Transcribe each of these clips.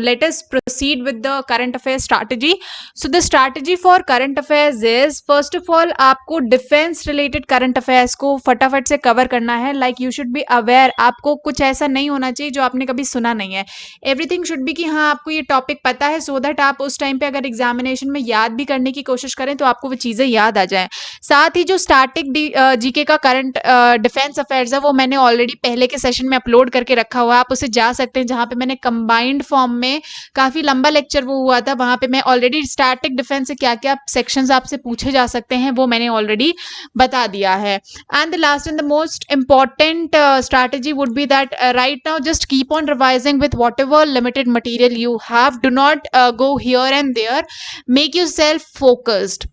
let us proceed with the current affairs strategy. So the strategy for current affairs is, first of all, आपको defence related current affairs को फटाफट से cover करना है. Like you should be aware, आपको कुछ ऐसा नहीं होना चाहिए जो आपने कभी सुना नहीं है. एवरीथिंग शुड बी कि हाँ आपको ये टॉपिक पता है, सो दैट आप उस टाइम पे अगर एग्जामिनेशन में याद भी करने की कोशिश करें तो आपको वो चीज़ें याद आ जाएं. साथ ही जो स्टैटिक जीके का करंट डिफेंस अफेयर्स है वो मैंने ऑलरेडी पहले के सेशन में अपलोड करके रखा हुआ है, आप उसे जा सकते हैं, जहाँ पे मैंने कंबाइंड फॉर्म में काफी लंबा लेक्चर वो हुआ था. वहां पे मैं ऑलरेडी स्टैटिक डिफेंस से क्या क्या सेक्शंस आपसे पूछे जा सकते हैं वो मैंने ऑलरेडी बता दिया है. And the last and the most important strategy would be that right now just keep on revising with whatever limited material you have. Do not go here and there. Make yourself focused.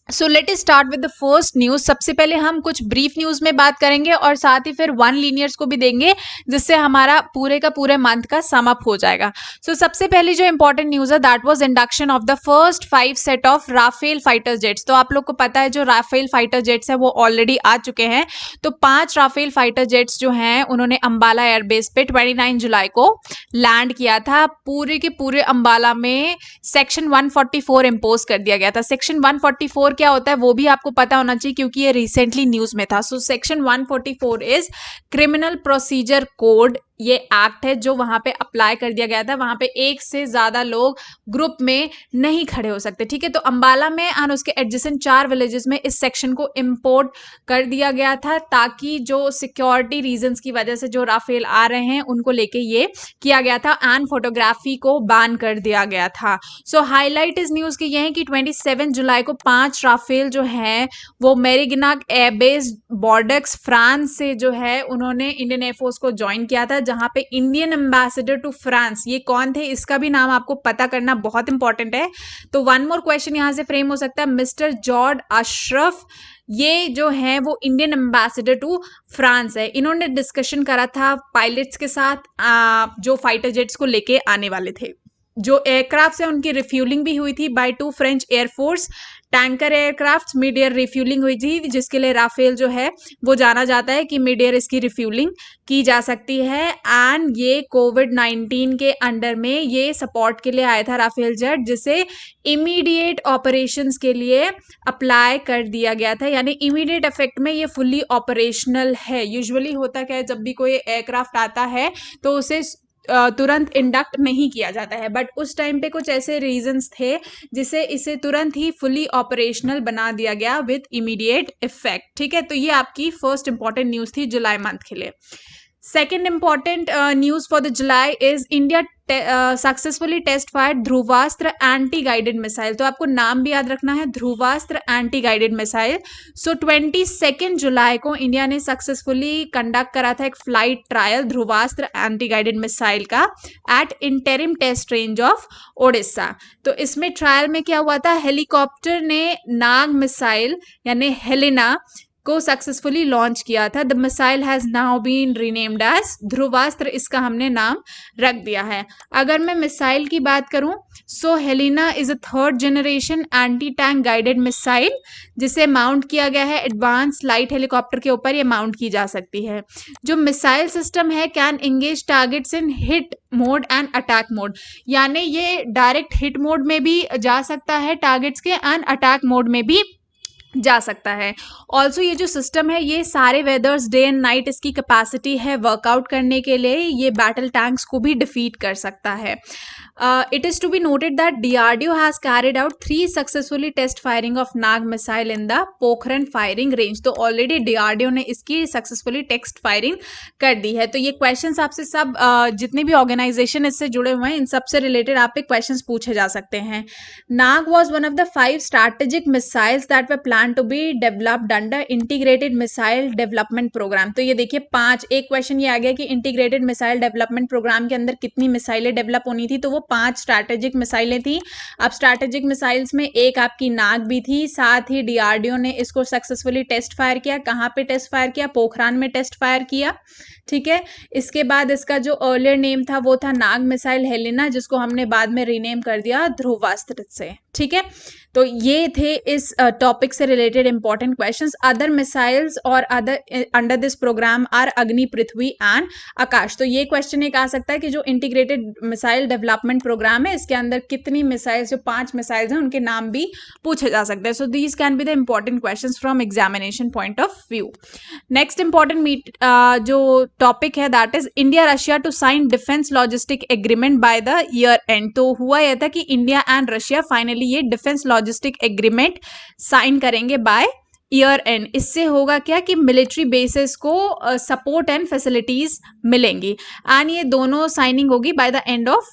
So let is start with the first news. सबसे पहले हम कुछ brief news में बात करेंगे और साथ ही फिर वन लीनियर्स को भी देंगे, जिससे हमारा पूरे का पूरे मंथ का सम अप हो जाएगा. सो सबसे पहले जो इंपॉर्टेंट न्यूज है that was induction of the first 5 set of Rafale fighter jets. तो आप लोग को पता है जो राफेल फाइटर जेट्स है वो ऑलरेडी आ चुके हैं. तो 5 राफेल फाइटर जेट्स जो हैं उन्होंने अंबाला एयरबेस पे 29 जुलाई को लैंड किया था. पूरे के पूरे अंबाला में सेक्शन 144 इम्पोज कर दिया गया था. सेक्शन 144 क्या होता है वो भी आपको पता होना चाहिए क्योंकि ये रिसेंटली न्यूज में था. So section 144 is criminal procedure code. ये एक्ट है जो वहां पे अप्लाई कर दिया गया था. वहां पे एक से ज्यादा लोग ग्रुप में नहीं खड़े हो सकते. ठीक है, तो अंबाला में और उसके एडजेसेंट 4 विलेजेस में इस सेक्शन को इम्पोर्ट कर दिया गया था ताकि जो सिक्योरिटी रीजंस की वजह से जो राफेल आ रहे हैं उनको लेके ये किया गया था. एंड फोटोग्राफी को बैन कर दिया गया था. सो हाईलाइट इस न्यूज की ये है कि 27 जुलाई को 5 राफेल जो है वो मेरिग्नाक एयरबेस बॉर्डक्स फ्रांस से जो है उन्होंने इंडियन एयरफोर्स को ज्वाइन किया था, जहां पे इंडियन एम्बेसडर टू फ्रांस ये कौन थे इसका भी नाम आपको पता करना बहुत इंपॉर्टेंट है. तो वन मोर क्वेश्चन यहां से फ्रेम हो सकता है, मिस्टर जॉर्ज अशरफ ये जो है वो इंडियन एम्बेसडर टू फ्रांस है. इन्होंने डिस्कशन करा था पायलट्स के साथ जो फाइटर जेट्स को लेके आने वाले थे. जो एयरक्राफ्ट है उनकी रिफ्यूलिंग भी हुई थी by 2 French air force tanker aircraft. Mid air refueling हुई थी जिसके लिए राफेल जो है वो जाना जाता है कि मिड एयर इसकी रिफ्यूलिंग की जा सकती है. एंड ये कोविड-19 के अंडर में ये सपोर्ट के लिए आया था राफेल जेट, जिसे इमीडिएट ऑपरेशंस के लिए अप्लाई कर दिया गया था. यानी इमीडिएट इफेक्ट में ये फुल्ली ऑपरेशनल है. यूजुअली होता क्या है, जब भी कोई एयरक्राफ्ट आता है तो उसे तुरंत इंडक्ट नहीं किया जाता है, बट उस टाइम पे कुछ ऐसे रीजंस थे जिसे इसे तुरंत ही फुली ऑपरेशनल बना दिया गया विद इमीडिएट इफेक्ट. ठीक है, तो ये आपकी फर्स्ट इंपॉर्टेंट न्यूज थी जुलाई मंथ के लिए. Second important news for the July is India successfully test fire Dhruvastra anti guided missile. तो आपको नाम भी याद रखना है, Dhruvastra anti guided missile. So 22 जुलाई को इंडिया ने सक्सेसफुली कंडक्ट करा था एक flight trial Dhruvastra anti guided missile का at interim test range of Odisha. तो इसमें ट्रायल में क्या हुआ था, हेलीकॉप्टर ने नाग मिसाइल यानी हेलिना को सक्सेसफुली लॉन्च किया था. The missile has now been renamed as Dhruvastra, इसका हमने नाम रख दिया है. अगर मैं मिसाइल की बात करूं, so Helina is a 3rd generation anti tank guided missile जिसे माउंट किया गया है एडवांस लाइट हेलीकॉप्टर के ऊपर. ये माउंट की जा सकती है. जो मिसाइल सिस्टम है can engage targets in heat mode and attack mode. यानी ये डायरेक्ट हिट मोड में भी जा सकता है टारगेट्स के, एंड अटैक मोड में भी जा सकता है. ऑल्सो ये जो सिस्टम है ये सारे वेदर्स डे एंड नाइट इसकी कैपेसिटी है वर्कआउट करने के लिए. ये बैटल टैंक्स को भी डिफीट कर सकता है. It is to be noted that DRDO has carried out 3 successfully test firing of Nag missile in the Pokhran firing range. तो ऑलरेडी DRDO ने इसकी सक्सेसफुली टेस्ट फायरिंग कर दी है. तो ये क्वेश्चंस आपसे सब जितने भी ऑर्गेनाइजेशन इससे जुड़े हुए हैं इन सब से रिलेटेड आप पे क्वेश्चंस पूछे जा सकते हैं. Nag was one of the 5 strategic missiles that were plan to be developed under integrated missile development program. तो ये देखिए 5, एक क्वेश्चन ये आ गया कि इंटीग्रेटेड मिसाइल डेवलपमेंट प्रोग्राम के अंदर कितनी मिसाइलें डेवलप होनी थी, तो वो 5 स्ट्रैटेजिक मिसाइलें थी. अब स्ट्रैटेजिक मिसाइल्स में एक आपकी नाग भी थी. साथ ही डीआरडीओ ने इसको सक्सेसफुली टेस्ट फायर किया. कहाँ पे टेस्ट फायर किया, पोखरान में टेस्ट फायर किया. ठीक है। इसके बाद इसका जो अर्लियर नेम था वो था नाग मिसाइल हेलेना, जिसको हमने बाद में रीनेम कर दिया ध्रुवास्त्र से। ठीक है, तो ये थे इस टॉपिक से related important questions. Other missiles और other under this program are Agni, Prithvi and आकाश। तो ये क्वेश्चन एक आ सकता है कि जो इंटीग्रेटेड मिसाइल डेवलपमेंट प्रोग्राम है, इसके अंदर कितनी मिसाइल्स, जो 5 मिसाइल्स हैं उनके नाम भी पूछे जा सकते हैं। So these can be the important questions from examination point of view. Next important जो टॉपिक है that is India Russia to sign defence logistic agreement by the year end. तो हुआ यह था कि इंडिया एंड रशिया फाइनली ये defence logistic agreement sign करेंगे by year end. इससे होगा क्या कि मिलिट्री बेसिस को सपोर्ट एंड फैसिलिटीज मिलेंगी, एंड ये दोनों साइनिंग होगी by the end of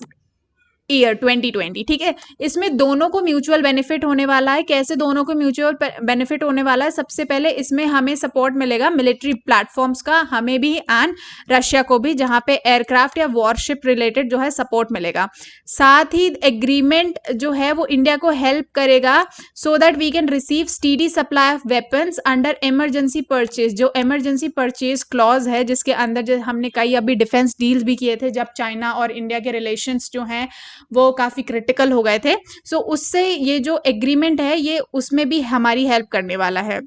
year 2020। ठीक है, इसमें दोनों को म्यूचुअल बेनिफिट होने वाला है। कैसे दोनों को म्यूचुअल बेनिफिट होने वाला है? सबसे पहले इसमें हमें सपोर्ट मिलेगा मिलिट्री प्लेटफॉर्म्स का, हमें भी एंड रशिया को भी, जहां पे एयरक्राफ्ट या वॉरशिप रिलेटेड जो है सपोर्ट मिलेगा। साथ ही एग्रीमेंट जो है वो इंडिया को हेल्प करेगा so that we can receive steady supply of weapons under emergency purchase. जो इमरजेंसी परचेज क्लॉज है, जिसके अंदर जो हमने कई अभी डिफेंस डील्स भी किए थे जब चाइना और इंडिया के रिलेशंस जो हैं वो काफ़ी क्रिटिकल हो गए थे। सो उससे ये जो एग्रीमेंट है ये उसमें भी हमारी हेल्प करने वाला है।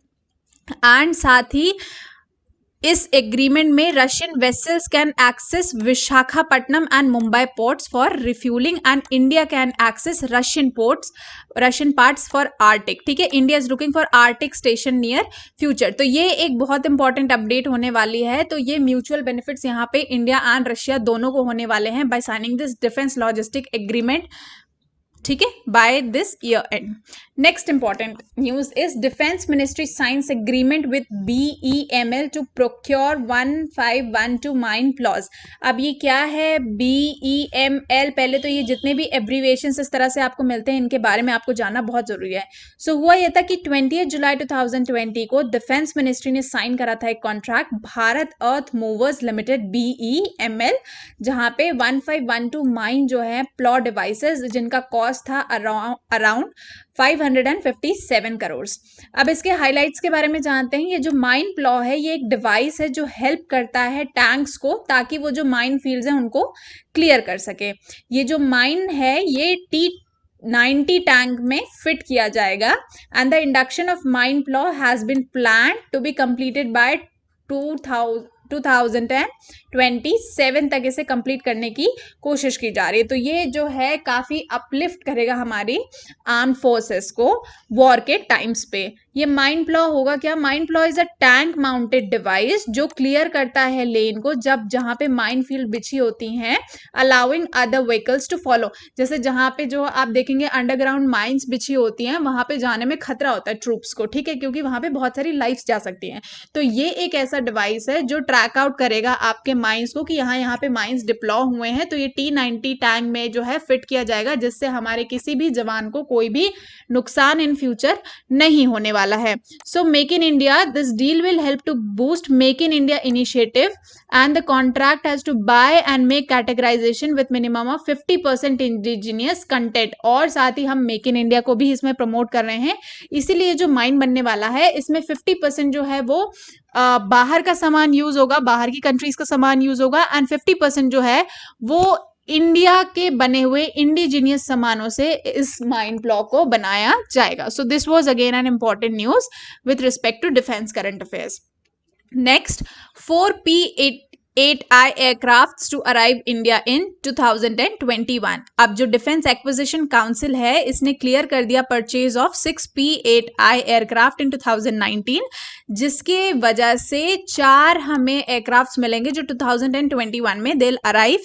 एंड साथ ही इस एग्रीमेंट में Russian vessels can access Visakhapatnam and Mumbai ports for refueling, and India can access Russian parts for Arctic. ठीक है, India is looking for Arctic station near future. तो ये एक बहुत इंपॉर्टेंट अपडेट होने वाली है। तो ये म्यूचुअल बेनिफिट्स यहाँ पे इंडिया एंड रशिया दोनों को होने वाले हैं by signing this defence logistic agreement. ठीक है, by this year end. Next important news is defence ministry signs agreement with BEML to procure 1512 mine ploughs. अब ये क्या है BEML? पहले तो ये जितने भी एब्रीविएशंस इस तरह से आपको मिलते हैं इनके बारे में आपको जानना बहुत जरूरी है। सो हुआ यह था कि 20 जुलाई 2020 को डिफेंस मिनिस्ट्री ने साइन करा था एक कॉन्ट्रैक्ट भारत अर्थ मूवर्स लिमिटेड BEML, जहां पे 1512 माइन जो है प्लॉ डिवाइसेस, जिनका कॉस्ट था अराउंड 557 करोड़। अब इसके हाइलाइट्स के बारे में जानते हैं। ये जो माइन प्लॉ है ये एक डिवाइस है जो हेल्प करता है टैंक्स को, ताकि वो जो माइन फील्ड्स हैं उनको क्लियर कर सके। ये जो माइन है ये T90 टैंक में फिट किया जाएगा, and the induction of mine plough has been planned to be completed by 2027 तक इसे कंप्लीट करने की कोशिश की जा रही है। तो ये जो है काफ़ी अपलिफ्ट करेगा हमारी आर्म फोर्सेस को वॉर के टाइम्स पे। ये माइन प्लॉ होगा क्या? Mine plough is a tank mounted device जो क्लियर करता है लेन को जब जहां पे माइन फील्ड बिछी होती हैं, allowing other vehicles to follow. जैसे जहां पे जो आप देखेंगे अंडरग्राउंड माइंस बिछी होती हैं, वहां पे जाने में खतरा होता है ट्रूप्स को, ठीक है, क्योंकि वहां पे बहुत सारी लाइफ्स जा सकती हैं। तो ये एक ऐसा डिवाइस है जो ट्रैक आउट करेगा आपके माइंस को कि यहाँ पे माइंस डिप्लॉय हुए हैं। तो ये T90 टैंक में जो है फिट किया जाएगा, जिससे हमारे किसी भी जवान को कोई भी नुकसान इन फ्यूचर नहीं होने वाला है। So make in India, this deal will help to boost make in India initiative, and the contract has to buy and make categorisation with minimum of 50% indigenous content. और साथ ही हम मेक इन इंडिया को भी इसमें promote कर रहे हैं, इसीलिए जो माइन बनने वाला है इसमें 50% जो है वो बाहर का सामान यूज होगा, बाहर की कंट्रीज का सामान यूज होगा, एंड 50% जो है वो इंडिया के बने हुए इंडिजिनियस सामानों से इस माइन प्लॉ को बनाया जाएगा। So this was again an important news with respect to defence current affairs. Next, 4 P-8I aircrafts to arrive India in 2021। अब जो डिफेंस एक्विजिशन काउंसिल है इसने क्लियर कर दिया परचेज ऑफ 6 P-8I एयरक्राफ्ट इन 2019, जिसके वजह से 4 हमें एयरक्राफ्ट्स मिलेंगे जो 2021 में दे अराइव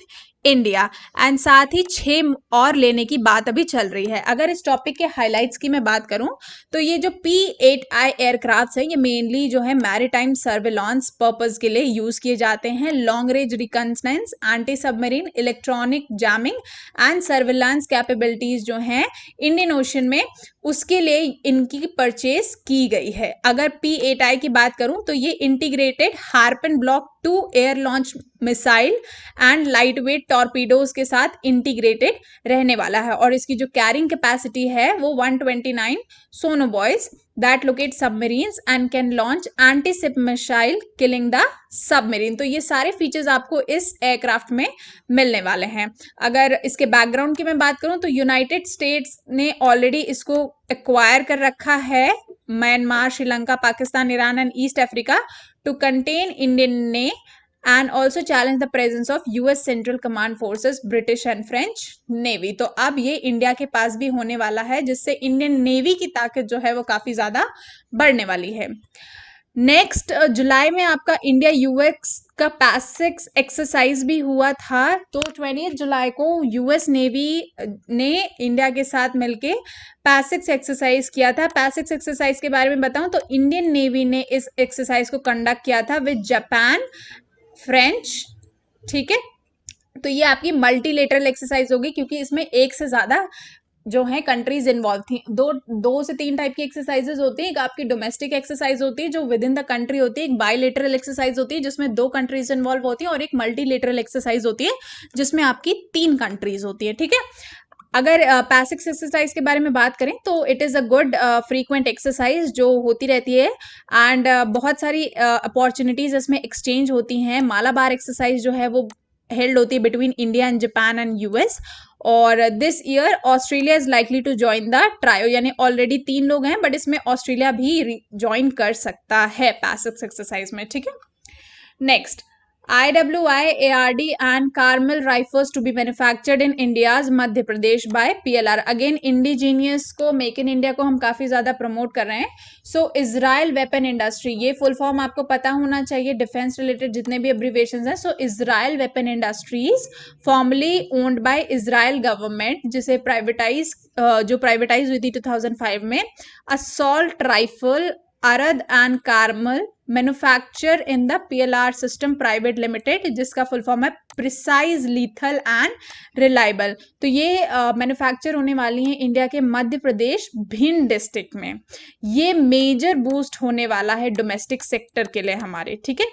इंडिया, एंड साथ ही 6 और लेने की बात अभी चल रही है। अगर इस टॉपिक के हाइलाइट्स की मैं बात करूं तो ये जो P-8I एयरक्राफ्ट है ये मेनली जो है मैरीटाइम सर्विलांस पर्पस के लिए यूज किए जाते हैं। Long range reconnaissance, anti submarine, electronic jamming and surveillance capabilities जो हैं इंडियन ओशन में, उसके लिए इनकी परचेज की गई है। अगर P-8I की बात करूं तो ये integrated harpoon block 2 air launch missile and light weight torpedoes के साथ इंटीग्रेटेड रहने वाला है। और इसकी जो कैरिंग कैपेसिटी है वो 129 sonobuoys that locate submarines and can launch anti ship missile killing the submarine. तो ये सारे फीचर्स आपको इस एयरक्राफ्ट में मिलने वाले हैं। अगर इसके बैकग्राउंड की मैं बात करूं तो यूनाइटेड स्टेट्स ने ऑलरेडी इसको एक्वायर कर रखा है, Myanmar, Sri Lanka, Pakistan, Iran and East Africa to contain Indian ने and also challenge the presence of US Central Command Forces, British and French Navy। तो अब ये इंडिया के पास भी होने वाला है, जिससे इंडियन नेवी की ताकत जो है वो काफी ज्यादा बढ़ने वाली है। नेक्स्ट जुलाई में आपका इंडिया यूएस का पैसिक्स एक्सरसाइज भी हुआ था। तो 20 जुलाई को यूएस नेवी ने इंडिया के साथ मिलके पैसिक्स एक्सरसाइज किया था। पैसिक्स एक्सरसाइज के बारे में बताऊं तो इंडियन नेवी ने इस एक्सरसाइज को कंडक्ट किया था विद जापान, फ्रेंच, ठीक है। तो ये आपकी मल्टीलेटरल एक्सरसाइज होगी, क्योंकि इसमें एक से ज्यादा जो है कंट्रीज इन्वॉल्व थी। दो से तीन टाइप की एक्सरसाइजेज होती है। एक आपकी डोमेस्टिक एक्सरसाइज होती है जो विद इन द कंट्री होती है, एक बायलेटरल एक्सरसाइज होती है जिसमें 2 कंट्रीज इन्वॉल्व होती है, और एक मल्टीलेटरल एक्सरसाइज होती है जिसमें आपकी 3 कंट्रीज होती है, ठीक है। अगर पैसिक्स एक्सरसाइज के बारे में बात करें तो it is a good frequent exercise जो होती रहती है, एंड बहुत सारी अपॉर्चुनिटीज इसमें एक्सचेंज होती हैं। मालाबार एक्सरसाइज जो है वो हेल्ड होती है between India and Japan and US. और this year Australia is likely to join the trio, यानी ऑलरेडी 3 लोग हैं, बट इसमें ऑस्ट्रेलिया भी ज्वाइन कर सकता है पैसिक्स एक्सरसाइज में, ठीक है। Next, IWI, ARD and Carmel rifles to be manufactured in India's Madhya Pradesh by PLR। Again indigenous को, मेक इन इंडिया को हम काफी ज्यादा प्रमोट कर रहे हैं। सो इजराइल वेपन इंडस्ट्री, ये फुल फॉर्म आपको पता होना चाहिए, डिफेंस रिलेटेड जितने भी एब्रीविएशंस हैं। So Israel weapon industries formally owned by Israel government, जिसे जो प्राइवेटाइज हुई थी 2005 में। Assault rifle Arad and Carmel manufacture in the PLR system private limited, जिसका फुल फॉर्म है प्रिसाइज लीथल एंड रिलायबल। तो ये मैन्युफैक्चर होने वाली है इंडिया के मध्य प्रदेश भिंड डिस्ट्रिक्ट में। ये मेजर बूस्ट होने वाला है डोमेस्टिक सेक्टर के लिए हमारे, ठीक है।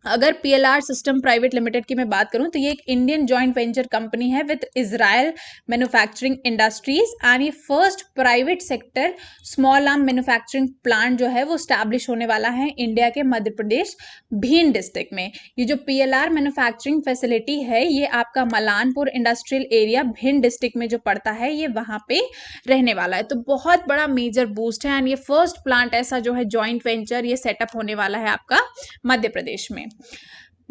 अगर PLR सिस्टम प्राइवेट लिमिटेड की मैं बात करूं तो ये एक इंडियन जॉइंट वेंचर कंपनी है with Israel manufacturing industries, and ये first private sector small arm manufacturing plant जो है वो स्टैब्लिश होने वाला है इंडिया के मध्य प्रदेश भिंड डिस्ट्रिक्ट में। ये जो PLR मैन्युफैक्चरिंग फैसिलिटी है ये आपका मलानपुर इंडस्ट्रियल एरिया भिंड डिस्ट्रिक्ट में जो पड़ता है ये वहां पे रहने वाला है। तो बहुत बड़ा मेजर बूस्ट है, एंड ये फर्स्ट प्लांट ऐसा जो है जॉइंट वेंचर ये सेटअप होने वाला है आपका मध्य प्रदेश में।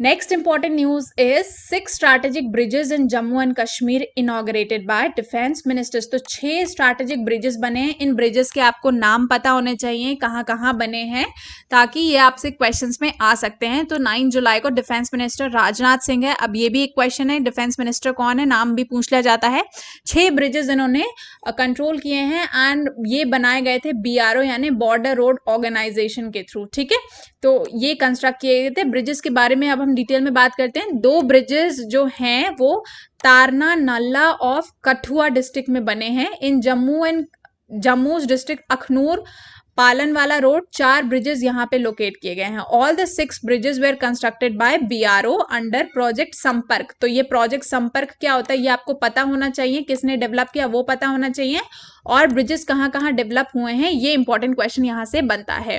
Next important news is 6 strategic bridges in Jammu and Kashmir inaugurated by defense ministers। तो 6 strategic bridges बने हैं। इन bridges के आपको नाम पता होने चाहिए, कहाँ कहाँ बने हैं, ताकि ये आपसे क्वेश्चंस में आ सकते हैं। तो 9 जुलाई को डिफेंस मिनिस्टर राजनाथ सिंह है। अब ये भी एक क्वेश्चन है, डिफेंस मिनिस्टर कौन है, नाम भी पूछ लिया जाता है। 6 ब्रिजेस इन्होंने कंट्रोल किए हैं, एंड ये बनाए गए थे BRO यानी बॉर्डर रोड ऑर्गेनाइजेशन के थ्रू, ठीक है। तो ये कंस्ट्रक्ट किए गए थे। ब्रिजेस के बारे में अब हम डिटेल में बात करते हैं। 2 ब्रिजेस जो हैं वो तारना नल्ला ऑफ कठुआ डिस्ट्रिक्ट में बने हैं। In Jammu district Akhnoor Palanwala road 4 bridges यहाँ पे लोकेट किए गए हैं। All the 6 bridges were constructed by BRO under project Sampark. तो ये प्रोजेक्ट संपर्क क्या होता है ये आपको पता होना चाहिए, किसने डेवलप किया वो पता होना चाहिए, और ब्रिजेस कहाँ कहाँ डेवलप हुए हैं ये इंपॉर्टेंट क्वेश्चन यहाँ से बनता है।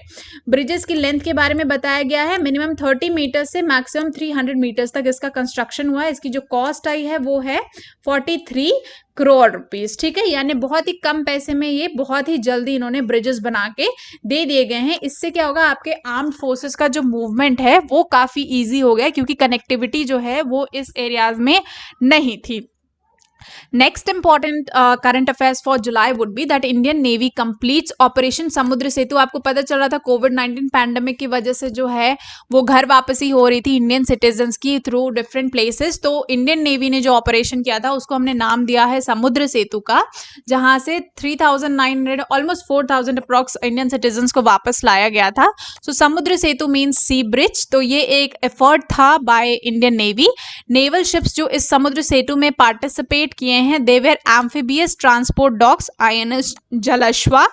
ब्रिजेस की लेंथ के बारे में बताया गया है, मिनिमम 30 मीटर से मैक्सिमम 300 मीटर्स तक इसका कंस्ट्रक्शन हुआ है। इसकी जो कॉस्ट आई है वो है 43 करोड़ रुपीस, ठीक है। यानी बहुत ही कम पैसे में ये बहुत ही जल्दी इन्होंने ब्रिजेस बना के दे दिए गए हैं। इससे क्या होगा, आपके आर्म्ड फोर्सेस का जो मूवमेंट है वो काफी इजी हो गया, क्योंकि कनेक्टिविटी जो है वो इस एरियाज में नहीं थी। Next important current affairs for July would be that Indian navy completes operation Samudra सेतु। आपको पता चल रहा था कोविड-19 पैंडेमिक की वजह से जो है वो घर वापसी हो रही थी इंडियन सिटीजन्स की थ्रू डिफरेंट प्लेसेस। तो इंडियन नेवी ने जो ऑपरेशन किया था उसको हमने नाम दिया है समुद्र सेतु का, जहां से 3,900 ऑलमोस्ट 4,000 अप्रॉक्स इंडियन सिटीजन्स को वापस लाया गया था। सो समुद्र सेतु मीन्स सी ब्रिज। तो ये एक एफर्ट था by Indian Navy. Naval ships जो इस समुद्र सेतु में पार्टिसिपेट किए हैं they were amphibious transport docks INS Jalashwa,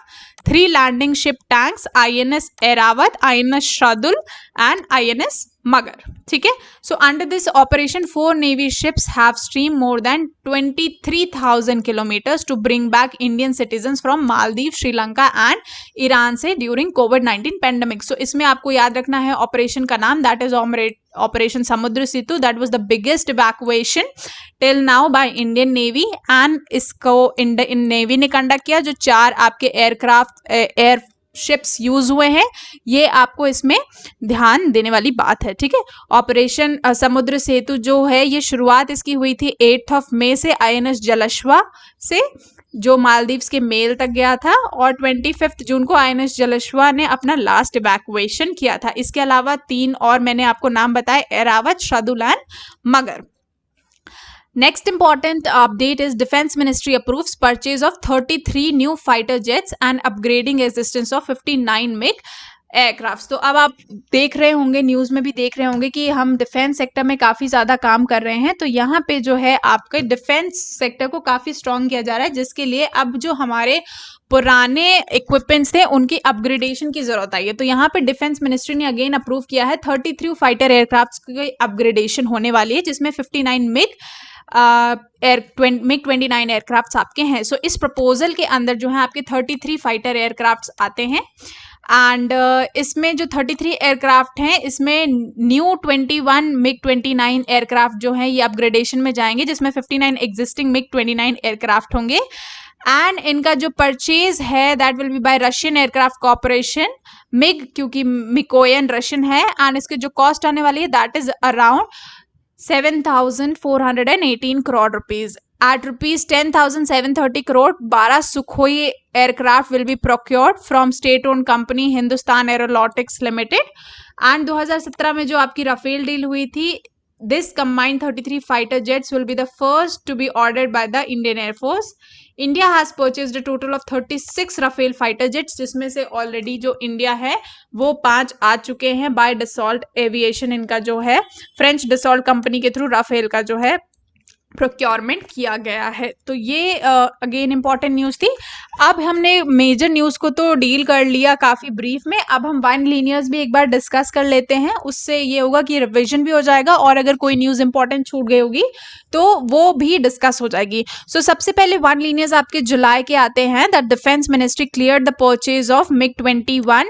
3 landing ship tanks INS Airavat, INS Shardul and INS Magar, ठीक है। So under this operation 4 navy ships have stream more than 23,000 kilometres to bring back Indian citizen from Maldives, Sri Lanka and Iran से during कोविड-19 pandemic. सो इसमें आपको याद रखना है ऑपरेशन का नाम, that is operation Samudra Setu. That was the biggest evacuation till now by Indian navy, and इसको इंडियन नेवी ने कंडक्ट किया। जो 4 आपके एयर शिप्स यूज हुए हैं, ये आपको इसमें ध्यान देने वाली बात है, ठीक है। ऑपरेशन समुद्र सेतु जो है, ये शुरुआत इसकी हुई थी 8 मई से आईएनएस जलश्वा से, जो मालदीव्स के मेल तक गया था, और 25 जून को आईएनएस जलश्वा ने अपना लास्ट इवैक्यूएशन किया था। इसके अलावा 3 और मैंने आपको नाम बताए, एरावत, शार्दुल एंड मगर। Next important update is Defense Ministry approves purchase of 33 new fighter jets and upgrading existence of 59 MiG aircraft. तो अब आप देख रहे होंगे, न्यूज़ में भी देख रहे होंगे कि हम डिफेंस सेक्टर में काफ़ी ज़्यादा काम कर रहे हैं। तो यहाँ पे जो है आपके डिफेंस सेक्टर को काफ़ी स्ट्रॉन्ग किया जा रहा है, जिसके लिए अब जो हमारे पुराने इक्विपमेंट्स थे उनकी अपग्रेडेशन की जरूरत आई है। तो यहाँ पे डिफेंस मिनिस्ट्री ने अगेन अप्रूव किया है 33 फाइटर एयरक्राफ्ट की अपग्रेडेशन होने वाली है, जिसमें 59 मिग 29 एयरक्राफ्ट आपके हैं। सो इस प्रपोजल के अंदर जो है आपके 33 फाइटर एयरक्राफ्ट आते हैं, एंड इसमें जो 33 एयरक्राफ्ट हैं, इसमें न्यू 21 मिग 29 एयरक्राफ्ट जो हैं ये अपग्रेडेशन में जाएंगे, जिसमें 59 एग्जिस्टिंग मिग 29 एयरक्राफ्ट होंगे। एंड इनका जो परचेज है that will be bye Russian aircraft corporation MiG, क्योंकि मिकोयन रशियन है, एंड इसके जो कॉस्ट आने वाली है that is around 7,418 crore rupees. At rupees 10,730 crore, 12 Sukhoi aircraft will be procured from state-owned company Hindustan Aeronautics Limited. And 2017 में जो आपकी राफेल डील हुई थी, this combined 33 fighter jets will be the first to be ordered by the Indian Air Force. India has purchased a total of 36 Rafale fighter jets, जिसमें से already जो India है वो 5 आ चुके हैं बाय डसॉल्ट एविएशन। इनका जो है फ्रेंच डसॉल्ट कंपनी के थ्रू राफेल का जो है प्रोक्योरमेंट किया गया है। तो ये अगेन इंपॉर्टेंट न्यूज़ थी। अब हमने मेजर न्यूज़ को तो डील कर लिया काफ़ी ब्रीफ में, अब हम वन लीनियर्स भी एक बार डिस्कस कर लेते हैं। उससे ये होगा कि रिविजन भी हो जाएगा, और अगर कोई न्यूज़ इंपॉर्टेंट छूट गई होगी तो वो भी डिस्कस हो जाएगी। सो सबसे पहले वन लीनियर्स आपके जुलाई के आते हैं, that defence ministry clear the purchase of MiG 21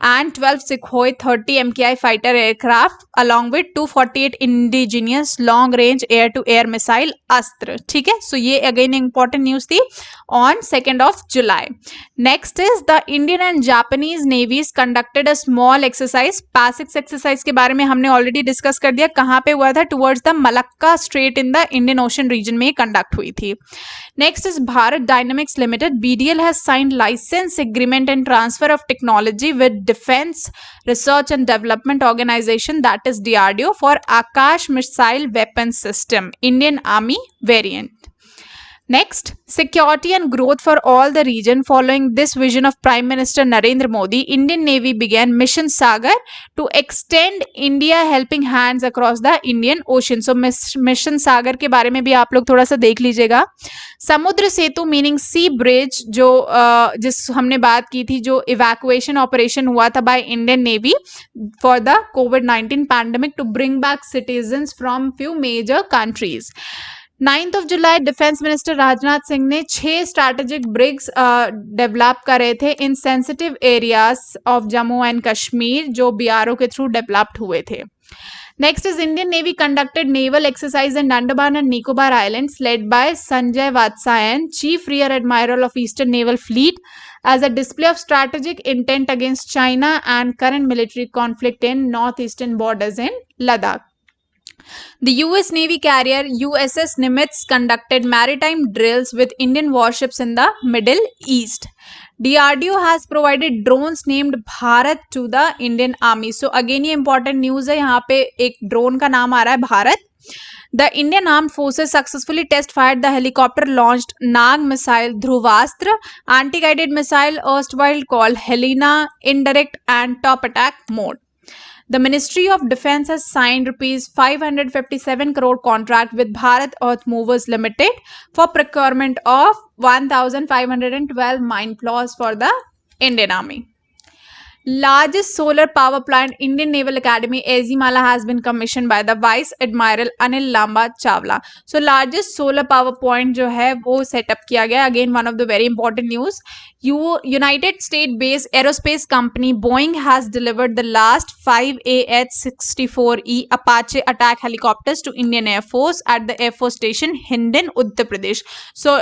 and 12 Sukhoi 30 MKI fighter aircraft along with 248 indigenous long range air to air missile Astra, ठीक है। सो ये अगेन इंपॉर्टेंट न्यूज थी on 2 July. Next is the Indian and Japanese navies conducted a small exercise. PASSEX exercise के बारे में हमने already discuss कर दिया, कहाँ पे हुआ था, towards the Malacca Strait in the Indian Ocean region में कंडक्ट हुई थी। Next is Bharat Dynamics Limited, BDL has signed licence agreement and transfer of technology with defence research and development organisation that is DRDO for Akash missile weapon system Indian Army variant. Next, security and growth for all the region. Following this vision of Prime Minister Narendra Modi, Indian Navy began Mission Sagar to extend India helping hands across the Indian Ocean. So Mission Sagar के बारे में भी आप लोग थोड़ा सा देख लीजिएगा। समुद्र सेतु मीनिंग सी ब्रिज, जो जिस हमने बात की थी, जो इवैक्यूएशन ऑपरेशन हुआ था by Indian navy for the कोविड-19 pandemic to bring back citizens from few major countries. 9 जुलाई डिफेंस मिनिस्टर राजनाथ सिंह ने 6 स्ट्रैटेजिक ब्रिग्स डेवलप करे थे in sensitive areas of Jammu and Kashmir, जो BRO के थ्रू डेवलप्ड हुए थे। Next is Indian navy conducted naval exercise in Andaman and Nicobar islands led by Sanjay Vatsayan, chief rear admiral of eastern naval fleet, as a display of strategic intent against China and current military conflict in northeastern borders in Ladakh. The US Navy carrier USS Nimitz conducted maritime drills with Indian warships in the Middle East. DRDO has provided drones named Bharat to the Indian Army. So again ये important news है, यहाँ पे एक drone का नाम आ रहा है Bharat. The Indian Armed Forces successfully test fired the helicopter launched Nag missile Dhruvastra, anti-guided missile erstwhile called Helena, indirect and top attack mode. The Ministry of Defense has signed rupees 557 crore contract with Bharat Earth Movers Limited for procurement of 1,512 mine plows for the Indian Army. Largest solar power plant, Indian Naval Academy, Azimala has been commissioned by the Vice Admiral Anil Lamba Chawla. So largest solar power point जो है वो setup किया गया. Again, one of the very important news. United States-based aerospace company Boeing has delivered the last 5 AH-64E Apache attack helicopters to Indian Air Force at the Air Force Station Hindon, Uttar Pradesh. So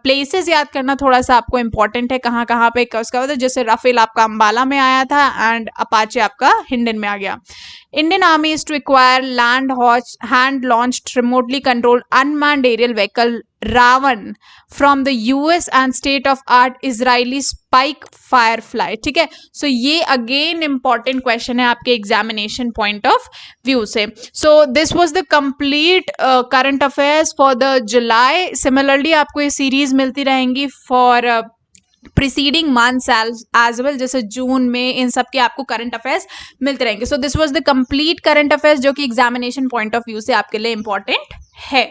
places याद करना थोड़ा सा आपको important है, कहाँ कहाँ पे उसका होता है. जैसे राफेल आपका अंबाला में आया था एंड अपाचे आपका हिंडन में आ गया. Indian Army is to acquire hand-launched, remotely controlled unmanned aerial vehicle Ravan from the US and state-of-art Israeli Spike Firefly. ठीक है, सो ये अगेन इंपॉर्टेंट क्वेश्चन है आपके एग्जामिनेशन पॉइंट ऑफ व्यू से. So this was the complete current affairs for the July. Similarly आपको ये series मिलती रहेंगी for preceding months as well, जैसे जून में इन सब के आपको करंट अफेयर्स मिलते रहेंगे. सो this was the complete current affairs जो कि एग्जामिनेशन पॉइंट ऑफ व्यू से आपके लिए इंपॉर्टेंट है.